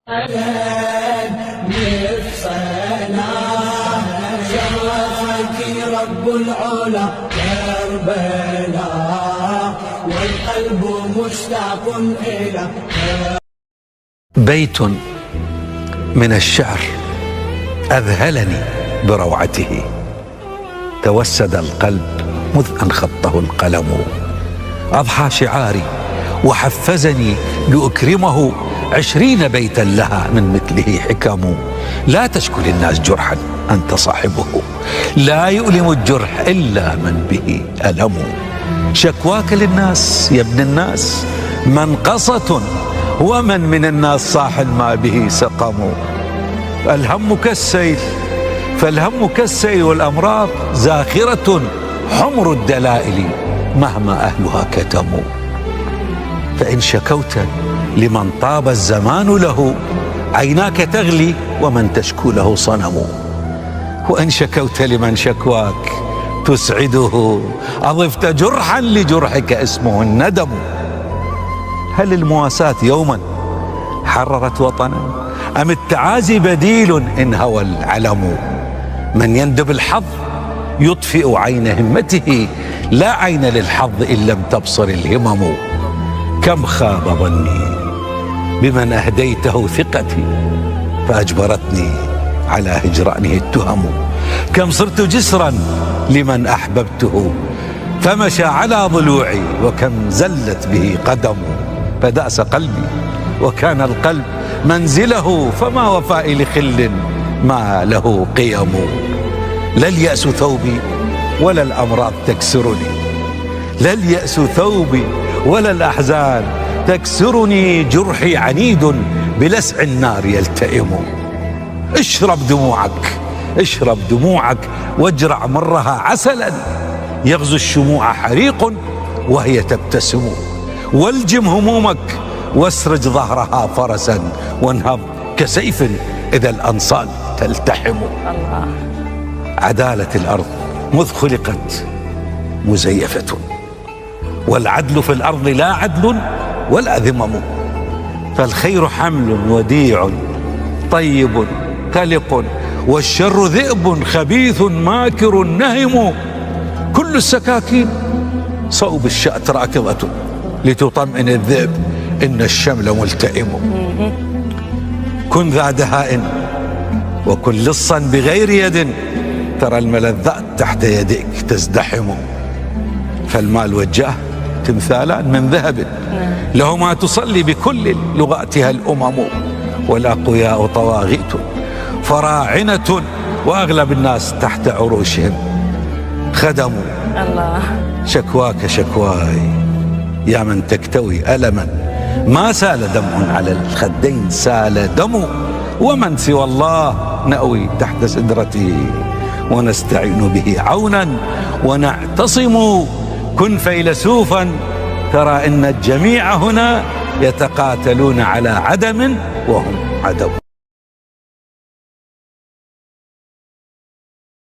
شرفك رب العلا كربلاء والقلب مشتاق إلى. بيت من الشعر أذهلني بروعته، توسد القلب مذ أن خطه القلم، أضحى شعاري وحفزني لأكرمه 20 بيتا لها من مثله حكم. لا تشكو للناس جرحا أنت صاحبه، لا يؤلم الجرح إلا من به ألم. شكواك للناس يا ابن الناس منقصة، ومن من الناس صاح ما به سقم. الهم كالسيل فالهم كالسيل، والأمراض زاخرة حمر الدلائل مهما أهلها كتموا. فإن شكوت لمن طاب الزمان له، عيناك تغلي ومن تشكو له صنم. وإن شكوت لمن شكواك تسعده، أضفت جرحا لجرحك اسمه الندم. هل المواساة يوما حررت وطنا، أم التعازي بديل إن هوى العلم؟ من يندب الحظ يطفئ عين همته، لا عين للحظ إن لم تبصر الهمم. كم خاب ظني بمن أهديته ثقتي، فأجبرتني على هجرانه التهم. كم صرت جسرا لمن أحببته، فمشى على ضلوعي وكم زلت به قدم. فدأس قلبي وكان القلب منزله، فما وفائي لخل ما له قيم. لا اليأس ثوبي ولا الأمراض تكسرني، لا اليأس ثوبي ولا الأحزان تكسرني. جرحي عنيد بلسع النار يلتئم. اشرب دموعك اشرب دموعك واجرع مرها عسلا، يغزو الشموع حريق وهي تبتسم. والجم همومك واسرج ظهرها فرسا، وانهض كسيف إذا الأنصال تلتحم. الله. عدالة الأرض مذ خلقت مزيفة، والعدل في الأرض لا عدل ولا ذمم. فالخير حمل وديع طيب قلق، والشر ذئب خبيث ماكر نهم. كل السكاكين صوب الشأت راكضة، لتطمئن الذئب إن الشمل ملتئم. كن ذا دهاء وكن لصا بغير يد، ترى الملذات تحت يديك تزدحم. فالمال والجاه تمثالان من ذهب، لهما تصلي بكل لغاتها الأمم. والأقوياء طواغيت فراعنة، وأغلب الناس تحت عروشهم خدموا. الله. شكواك شكواي يا من تكتوي ألما، ما سال دمع على الخدين سال دم. ومن سوى الله نأوي تحت سدرته، ونستعين به عونا ونعتصم. كن فيلسوفا ترى إن الجميع هنا يتقاتلون على عدم وهم عدم.